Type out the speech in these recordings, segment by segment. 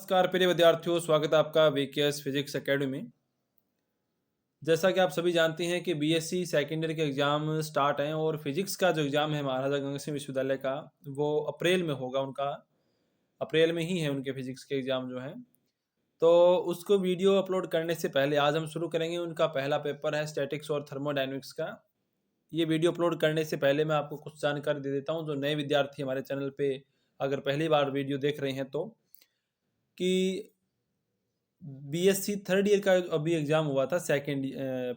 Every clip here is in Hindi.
नमस्कार प्रिय विद्यार्थियों, स्वागत है आपका वीकेएस फिजिक्स एकेडमी में। जैसा कि आप सभी जानते हैं कि बीएससी सेकेंड ईयर के एग्ज़ाम स्टार्ट हैं और फिजिक्स का जो एग्ज़ाम है महाराजा गंगा सिंह विश्वविद्यालय का, वो अप्रैल में होगा उनका। अप्रैल में ही है उनके फिजिक्स के एग्ज़ाम जो हैं। तो उसको वीडियो अपलोड करने से पहले आज हम शुरू करेंगे। उनका पहला पेपर है स्टैटिक्स और थर्मोडायनेमिक्स का। ये वीडियो अपलोड करने से पहले मैं आपको कुछ जानकारी दे देता हूँ, जो नए विद्यार्थी हमारे चैनल पे अगर पहली बार वीडियो देख रहे हैं तो, कि बीएससी थर्ड ईयर का अभी एग्ज़ाम हुआ था सेकेंड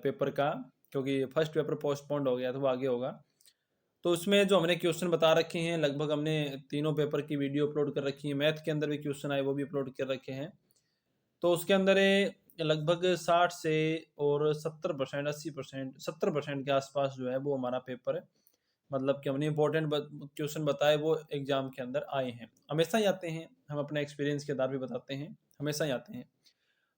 पेपर का, क्योंकि फर्स्ट पेपर पोस्टपोन्ड हो गया था, वो आगे होगा। तो उसमें जो हमने क्वेश्चन बता रखे हैं, लगभग हमने तीनों पेपर की वीडियो अपलोड कर रखी है। मैथ के अंदर भी क्वेश्चन आए, वो भी अपलोड कर रखे हैं। तो उसके अंदर लगभग 60 से और 70%, 80%, 70% के आसपास जो है वो हमारा पेपर है। मतलब कि हमने इंपॉर्टेंट क्वेश्चन बताए, वो एग्ज़ाम के अंदर आए हैं। हमेशा ही आते हैं, हम अपने एक्सपीरियंस के आधार पे बताते हैं, हमेशा ही आते हैं।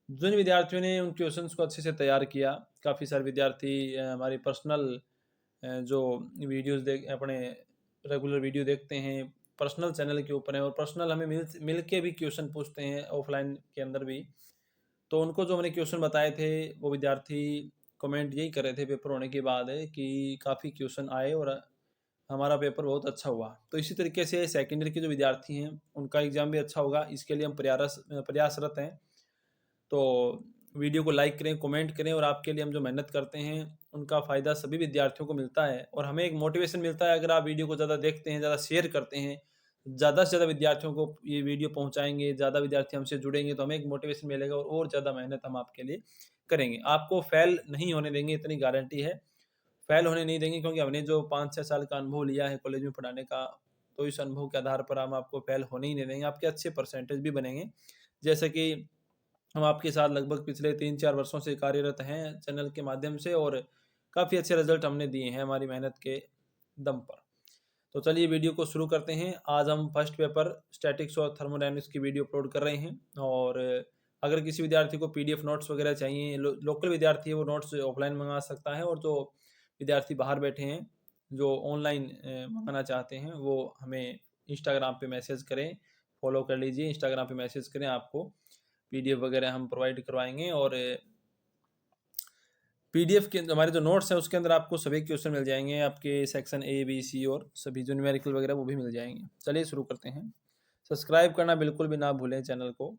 जिन विद्यार्थियों ने उन क्वेश्चंस को अच्छे से तैयार किया, काफ़ी सारे विद्यार्थी हमारी पर्सनल जो वीडियोस देख अपने रेगुलर वीडियो देखते हैं, पर्सनल चैनल के ऊपर हैं और पर्सनल हमें मिल के भी क्वेश्चन पूछते हैं ऑफलाइन के अंदर भी। तो उनको जो हमने क्वेश्चन बताए थे, वो विद्यार्थी कमेंट यही कर रहे थे पेपर होने के बाद कि काफ़ी क्वेश्चन आए और हमारा पेपर बहुत अच्छा हुआ। तो इसी तरीके से सेकेंड ईयर के जो विद्यार्थी हैं, उनका एग्ज़ाम भी अच्छा होगा, इसके लिए हम प्रयासरत हैं। तो वीडियो को लाइक करें, कमेंट करें और आपके लिए हम जो मेहनत करते हैं, उनका फ़ायदा सभी विद्यार्थियों को मिलता है और हमें एक मोटिवेशन मिलता है। अगर आप वीडियो को ज़्यादा देखते हैं, ज़्यादा शेयर करते हैं, ज़्यादा से ज़्यादा विद्यार्थियों को ये वीडियो पहुँचाएँगे, ज़्यादा विद्यार्थी हमसे जुड़ेंगे, तो हमें एक मोटिवेशन मिलेगा और ज़्यादा मेहनत हम आपके लिए करेंगे। आपको फेल नहीं होने देंगे, इतनी गारंटी है। फेल होने नहीं देंगे, क्योंकि हमने जो 5-6 साल का अनुभव लिया है कॉलेज में पढ़ाने का, तो इस अनुभव के आधार पर हम आपको फेल होने ही नहीं देंगे। आपके अच्छे परसेंटेज भी बनेंगे। जैसे कि हम आपके साथ लगभग पिछले 3-4 वर्षों से कार्यरत हैं चैनल के माध्यम से और काफ़ी अच्छे रिज़ल्ट हमने दिए हैं हमारी मेहनत के दम पर। तो चलिए वीडियो को शुरू करते हैं। आज हम फर्स्ट पेपर स्टैटिक्स और थर्मोडायनामिक्स की वीडियो अपलोड कर रहे हैं और अगर किसी विद्यार्थी को पीडीएफ नोट्स वगैरह चाहिए, लोकल विद्यार्थी है वो नोट्स ऑफलाइन मंगा सकता है और जो विद्यार्थी बाहर बैठे हैं, जो ऑनलाइन मंगाना चाहते हैं, वो हमें इंस्टाग्राम पे मैसेज करें, फॉलो कर लीजिए। इंस्टाग्राम पे मैसेज करें, आपको पीडीएफ वगैरह हम प्रोवाइड करवाएँगे और पीडीएफ के हमारे जो नोट्स हैं उसके अंदर आपको सभी क्वेश्चन मिल जाएँगे, आपके सेक्शन ए, बी, सी और सभी जो न्यूमेरिकल वगैरह वो भी मिल जाएँगे। चलिए शुरू करते हैं। सब्सक्राइब करना बिल्कुल भी ना भूलें चैनल को।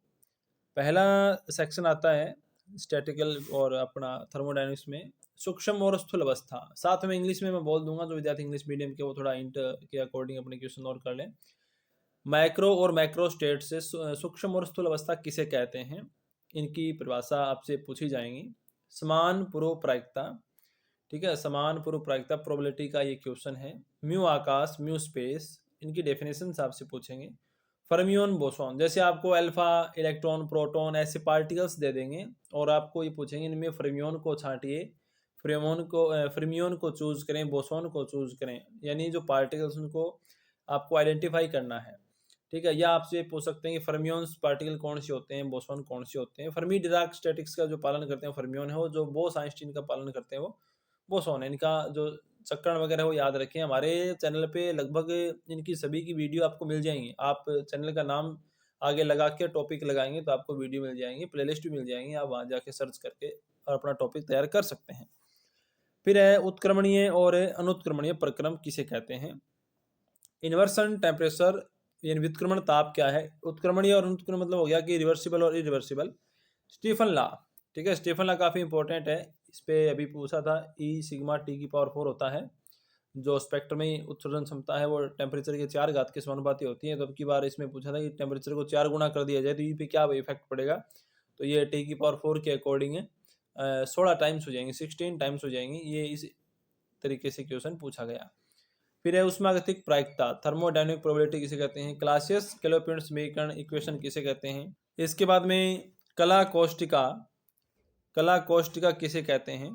पहला सेक्शन आता है स्टैटिकल और अपना थर्मोडायनामिक्स में सूक्ष्म और स्थूल अवस्था। साथ में इंग्लिश में मैं बोल दूँगा, जो विद्यार्थी इंग्लिश मीडियम के वो थोड़ा इंट के अकॉर्डिंग अपने क्वेश्चन नोट कर लें। माइक्रो और मैक्रो स्टेट से सूक्ष्म और स्थूल अवस्था किसे कहते हैं? इनकी परिभाषा आपसे पूछी जाएँगी। समान पूर्व प्रायिकता, ठीक है? समान पूर्व प्रायिकता प्रोबेबिलिटी का ये क्वेश्चन है। म्यू आकाश, म्यू स्पेस, इनकी डेफिनेशंस आपसे पूछेंगे। फर्मियोन बोसॉन, जैसे आपको अल्फा, इलेक्ट्रॉन, प्रोटॉन ऐसे पार्टिकल्स दे देंगे और आपको ये पूछेंगे इनमें फर्मियोन को छाँटिए, फर्मियोन को चूज़ करें, बोसॉन को चूज़ करें। यानी जो पार्टिकल्स उनको आपको आइडेंटिफ़ाई करना है, ठीक है? या आपसे पूछ सकते हैं कि फर्मियोन्स पार्टिकल कौन से होते हैं, बोसॉन कौन से होते हैं। फर्मी डिराक स्टैटिक्स का जो पालन करते हैं फर्मियोन है, वो जो बोस आइंस्टीन का पालन करते हैं वो बोसॉन है। इनका जो चक्रण वगैरह वो याद रखें। हमारे चैनल पे लगभग इनकी सभी की वीडियो आपको मिल जाएँगी। आप चैनल का नाम आगे लगा के टॉपिक लगाएँगे तो आपको वीडियो मिल जाएँगी, प्लेलिस्ट भी मिल जाएँगी। आप वहाँ जाके सर्च करके और अपना टॉपिक तैयार कर सकते हैं। फिर है उत्क्रमणीय और अनुत्क्रमणीय प्रक्रम किसे कहते हैं? इन्वर्सन टेम्परेचर यानी व्युत्क्रमण ताप क्या है? उत्क्रमणीय और अनुत्क्रमण मतलब हो गया कि रिवर्सिबल और इरिवर्सिबल। स्टीफन लॉ, ठीक है? स्टीफन लॉ काफ़ी इंपॉर्टेंट है। इस पे अभी पूछा था, ई सिग्मा टी की पावर 4 होता है। जो स्पेक्ट्रम में उत्सर्जन क्षमता है वो टेम्परेचर के 4 घात के समानुपाती होती है। तो अब की बार इसमें पूछा था कि टेम्परेचर को 4 गुना कर दिया जाए तो ई पे क्या इफेक्ट पड़ेगा? तो ये टी की पावर 4 के अकॉर्डिंग 16 टाइम्स हो जाएंगी, 16 टाइम्स हो जाएंगी। ये इस तरीके से क्वेश्चन पूछा गया। फिर है उष्मागतिक प्रायिकता, थर्मोडायनामिक प्रोबेबिलिटी किसे कहते हैं? क्लासियस कैल्कुलस समीकरण इक्वेशन किसे कहते हैं? इसके बाद में कला कोष्टिका, कला कोष्टिका किसे कहते हैं?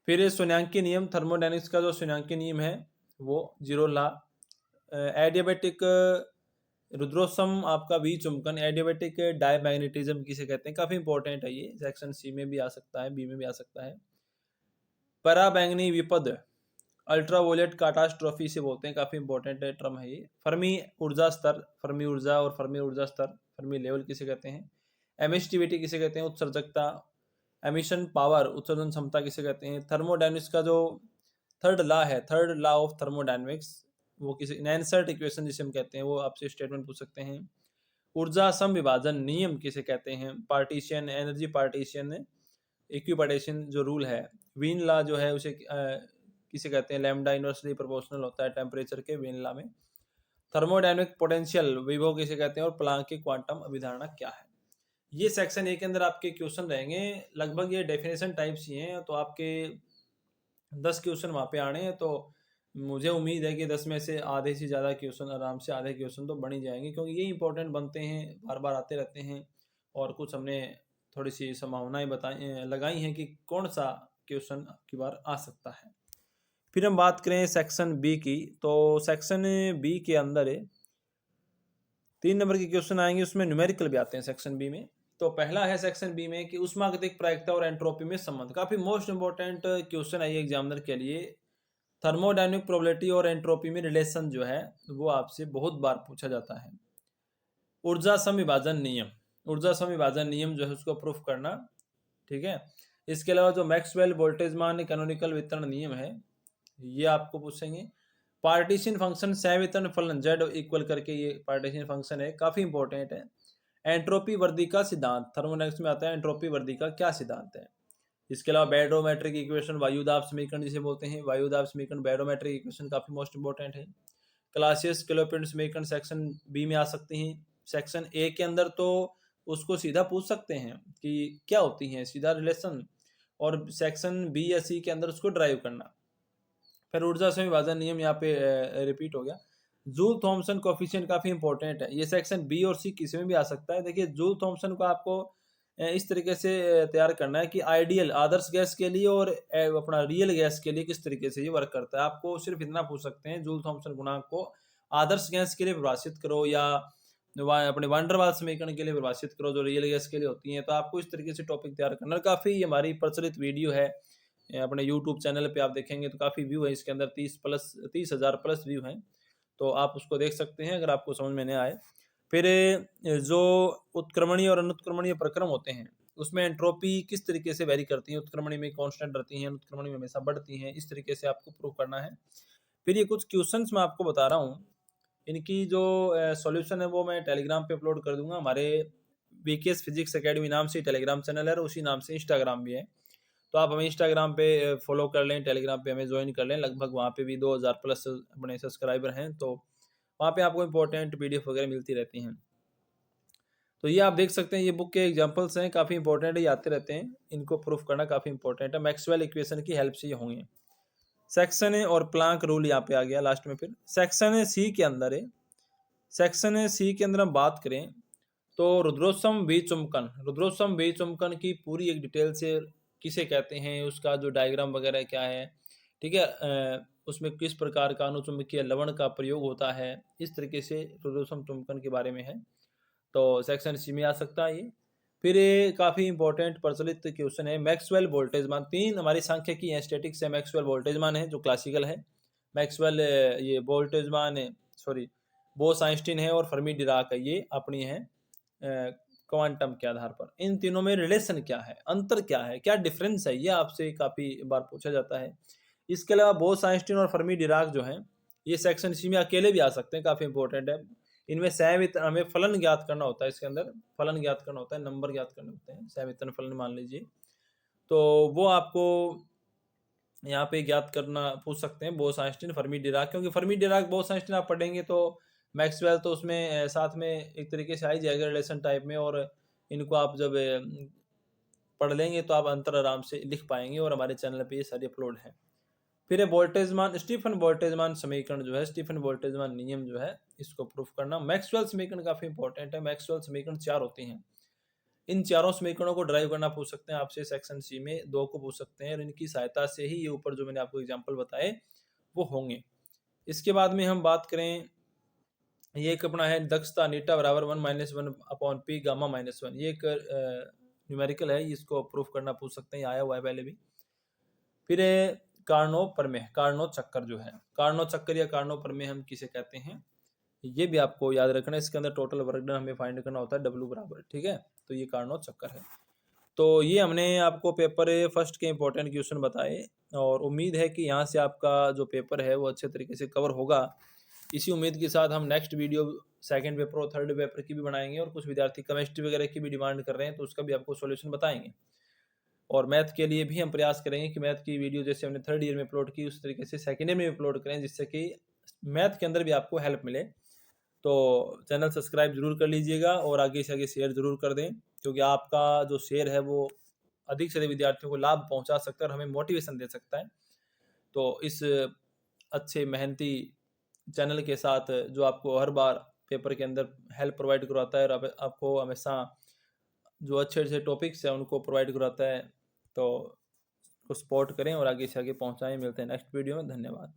फिर शून्यांकी नियम, थर्मोडायनामिक्स का जो शून्यांकी नियम है वो जीरो लॉ। एडियाबैटिक रुद्रोत्सम आपका वी चुंबकन, एडियाबैटिक डायमैग्नेटिज्म किसे कहते हैं? काफ़ी इंपॉर्टेंट है ये, सेक्शन सी में भी आ सकता है, बी में भी आ सकता है। पराबैंगनी विपद, अल्ट्रावोलेट काटास्ट्रोफी इसे बोलते हैं, काफ़ी इंपॉर्टेंट टर्म है ये। फर्मी ऊर्जा स्तर, फर्मी ऊर्जा और फर्मी ऊर्जा स्तर, फर्मी लेवल किसे कहते हैं। एमिसिविटी किसे कहते हैं, उत्सर्जकता। एमिशन पावर, उत्सर्जन क्षमता किसे कहते हैं। थर्मोडायनेमिक्स का जो थर्ड लॉ है, थर्ड लॉ ऑफ थर्मोडायनेमिक्स, वो किसी नैनसर्ट इक्वेशन जिसे हम कहते हैं, वो आपसे स्टेटमेंट पूछ सकते हैं। ऊर्जा समविभाजन नियम किसे कहते हैं। पार्टीशन, एनर्जी पार्टीशन, इक्विपार्टीशन जो रूल है। वीन लॉ जो है उसे किसे कहते हैं। लैम्डा इनवर्सली प्रोपोर्शनल होता है टेम्परेचर के वीन लॉ में। थर्मोडायनेमिक पोटेंशियल विभव किसे कहते हैं और प्लांक की क्वांटम अभिधारणा क्या है। ये सेक्शन ए के अंदर आपके क्वेश्चन रहेंगे। लगभग ये डेफिनेशन टाइप्स ही हैं, तो आपके 10 क्वेश्चन वहाँ पे आने हैं। तो मुझे उम्मीद है कि 10 में से आधे से ज़्यादा क्वेश्चन, आराम से आधे क्वेश्चन तो बन ही जाएंगे, क्योंकि ये इंपॉर्टेंट बनते हैं, बार बार आते रहते हैं। और कुछ हमने थोड़ी सी संभावनाएं बताई लगाई हैं कि कौन सा क्वेश्चन आपकी बार आ सकता है। फिर हम बात करें सेक्शन बी की, तो सेक्शन बी के अंदर 3 नंबर के क्वेश्चन आएंगे, उसमें न्यूमेरिकल भी आते हैं सेक्शन बी में। तो पहला है सेक्शन बी में कि ऊष्मागतिक प्रायिकता और एंट्रोपी में संबंध। काफी मोस्ट इंपोर्टेंट क्वेश्चन है ये एग्जामिनर के लिए। थर्मोडायनेमिक प्रोबेबिलिटी और एंट्रोपी में रिलेशन जो है वो आपसे बहुत बार पूछा जाता है। ऊर्जा समविभाजन नियम, ऊर्जा समविभाजन नियम जो है उसको प्रूफ करना, ठीक है। इसके अलावा जो मैक्सवेल वोल्टेज मान कैनोनिकल वितरण नियम है, ये आपको पूछेंगे। पार्टीशन फंक्शन सवितरण फलन जेड इक्वल करके, ये पार्टीशन फंक्शन है, काफी इंपॉर्टेंट है। एंट्रोपी वृद्धि का सिद्धांत, थर्मोडायनेमिक्स में आता है, एंट्रोपी वृद्धि का क्या सिद्धांत है। इसके अलावा बैरोमेट्रिक इक्वेशन, वायुदाब समीकरण जिसे बोलते हैं, वायुदाब समीकरण, बैरोमेट्रिक इक्वेशन काफी मोस्ट इंपॉर्टेंट है। क्लासियस किलोपिंड समीकरण सेक्शन बी में आ सकती हैं। सेक्शन ए के अंदर तो उसको सीधा पूछ सकते हैं कि क्या होती है, सीधा रिलेशन, और सेक्शन बी या सी के अंदर उसको ड्राइव करना। फिर ऊर्जा समविभाजन नियम यहाँ पे रिपीट हो गया। जूल थॉमसन कोफिशिएंट काफी इंपॉर्टेंट है, ये सेक्शन बी और सी किसी में भी आ सकता है। देखिए जूल थॉमसन को आपको इस तरीके से तैयार करना है कि आइडियल आदर्श गैस के लिए और अपना रियल गैस के लिए किस तरीके से ये वर्क करता है। आपको सिर्फ इतना पूछ सकते हैं, जूल थॉमसन गुणांक को आदर्श गैस के लिए परिभाषित करो या अपने वान डेर वाल्स समीकरण के लिए परिभाषित करो जो रियल गैस के लिए होती है। तो आपको इस तरीके से टॉपिक तैयार करना। काफी हमारी प्रचलित वीडियो है अपने यूट्यूब चैनल पे, आप देखेंगे तो काफ़ी व्यू है इसके अंदर, 30,000 प्लस व्यू हैं, तो आप उसको देख सकते हैं अगर आपको समझ में नहीं आए। फिर जो उत्क्रमणीय और अनुत्क्रमणीय प्रक्रम होते हैं उसमें एंट्रोपी किस तरीके से वेरी करती है, उत्क्रमणीय में कांस्टेंट रहती हैं, अनुत्क्रमणीय में हमेशा बढ़ती हैं, इस तरीके से आपको प्रूव करना है। फिर ये कुछ क्वेश्चंस मैं आपको बता रहा हूँ, इनकी जो सॉल्यूशन है वो मैं टेलीग्राम पे अपलोड कर दूंगा। हमारे वीकेएस फिजिक्स एकेडमी नाम से टेलीग्राम चैनल है और उसी नाम से इंस्टाग्राम भी है, तो आप हमें इंस्टाग्राम पे फॉलो कर लें, टेलीग्राम पे हमें ज्वाइन कर लें। लगभग वहाँ पे भी 2000 प्लस अपने सब्सक्राइबर हैं, तो वहाँ पे आपको इंपॉर्टेंट पीडीएफ वगैरह मिलती रहती हैं। तो ये आप देख सकते हैं, ये बुक के एग्जांपल्स हैं, काफ़ी इंपॉर्टेंट है, ये आते रहते हैं, इनको प्रूफ करना काफ़ी इंपॉर्टेंट है। मैक्सवेल इक्वेशन की हेल्प से ये होंगे। सेक्शन ए और प्लांक रूल यहाँ पे आ गया लास्ट में। फिर सेक्शन सी के अंदर है, सेक्शन सी के अंदर हम बात करें तो रुद्रोत्सम विचुंबकन, रुद्रोत्सम विचुंबकन की पूरी एक डिटेल से किसे कहते हैं, उसका जो डायग्राम वगैरह क्या है, ठीक है, उसमें किस प्रकार का अनुचुंबकीय लवण का प्रयोग होता है, इस तरीके से रुद्रोत्सम चुंबकन के बारे में है। तो सेक्शन सी में आ सकता है ये। फिर ये काफ़ी इंपॉर्टेंट प्रचलित क्वेश्चन है, मैक्सवेल वोल्टेज मान। 3 हमारी सांख्यिकी है, स्टैटिक्स है, मैक्सवेल वोल्टेज मान है जो क्लासिकल है, मैक्सवेल ये वोल्टेज मान है, सॉरी बोस आइंस्टीन है, और फर्मी डिराक है, ये अपनी है क्वांटम के आधार पर। इन तीनों में रिलेशन क्या है, अंतर क्या है, क्या डिफरेंस है, ये आपसे काफ़ी बार पूछा जाता है। इसके अलावा बोस आइंस्टीन और फर्मी डिराक जो हैं, ये सेक्शन सी में अकेले भी आ सकते हैं, काफ़ी इंपॉर्टेंट है। इनमें सवितरण, हमें फलन ज्ञात करना होता है, इसके अंदर फलन ज्ञात करना होता है, नंबर ज्ञात करने होते हैं, सवितरण फलन मान लीजिए, तो वो आपको यहाँ पे ज्ञात करना पूछ सकते हैं, बोस आइंस्टीन फर्मी डिराक। क्योंकि फर्मी डिराक बोस आइंस्टीन आप पढ़ेंगे तो मैक्सवेल तो उसमें साथ में एक तरीके से आ ही जाएगा रिलेशन टाइप में, और इनको आप जब पढ़ लेंगे तो आप अंतर आराम से लिख पाएंगे, और हमारे चैनल पे ये सारी अपलोड है। फिर वोल्टेजमान, स्टीफन वोल्टेजमान समीकरण जो है, स्टीफन वोल्टेजमान नियम जो है, इसको प्रूफ करना। मैक्सवेल समीकरण काफ़ी इंपॉर्टेंट है, मैक्सवेल समीकरण 4 होती हैं, इन चारों समीकरणों को ड्राइव करना पूछ सकते हैं आपसे सेक्शन सी में, 2 को पूछ सकते हैं, और इनकी सहायता से ही ये ऊपर जो मैंने आपको एग्जांपल बताए वो होंगे। इसके बाद में हम बात करें, ये एक अपना है दक्षता नीटा बराबर 1-1/p गामा -1, ये एक न्यूमेरिकल है, इसको प्रूफ करना पूछ सकते हैं, आया हुआ है पहले भी। फिर कार्नो प्रमेय, कार्नो चक्कर जो है, कार्नो चक्कर या कार्नो प्रमेय हम किसे कहते हैं, ये भी आपको याद रखना है। इसके अंदर टोटल वर्क डन हमें फाइंड करना होता है W बराबर, ठीक है। तो ये कार्नो चक्कर है। तो ये हमने आपको पेपर फर्स्ट के इंपॉर्टेंट क्वेश्चन बताए और उम्मीद है कि यहाँ से आपका जो पेपर है वो अच्छे तरीके से कवर होगा। इसी उम्मीद के साथ हम नेक्स्ट वीडियो सेकंड पेपर और थर्ड पेपर की भी बनाएंगे और कुछ विद्यार्थी केमिस्ट्री वगैरह की भी डिमांड कर रहे हैं तो उसका भी आपको सॉल्यूशन बताएंगे। और मैथ के लिए भी हम प्रयास करेंगे कि मैथ की वीडियो जैसे हमने थर्ड ईयर में अपलोड की उस तरीके से सेकेंड ईयर में भी अपलोड करें, जिससे कि मैथ के अंदर भी आपको हेल्प मिले। तो चैनल सब्सक्राइब जरूर कर लीजिएगा और आगे से आगे शेयर जरूर कर दें, क्योंकि आपका जो शेयर है वो अधिक से अधिक विद्यार्थियों को लाभ पहुंचा सकता है और हमें मोटिवेशन दे सकता है। तो इस अच्छे मेहनती चैनल के साथ जो आपको हर बार पेपर के अंदर हेल्प प्रोवाइड करवाता है और आपको हमेशा जो अच्छे अच्छे टॉपिक्स हैं उनको प्रोवाइड करवाता है, तो उसको सपोर्ट करें और आगे से आगे पहुंचाएं। मिलते हैं नेक्स्ट वीडियो में। धन्यवाद।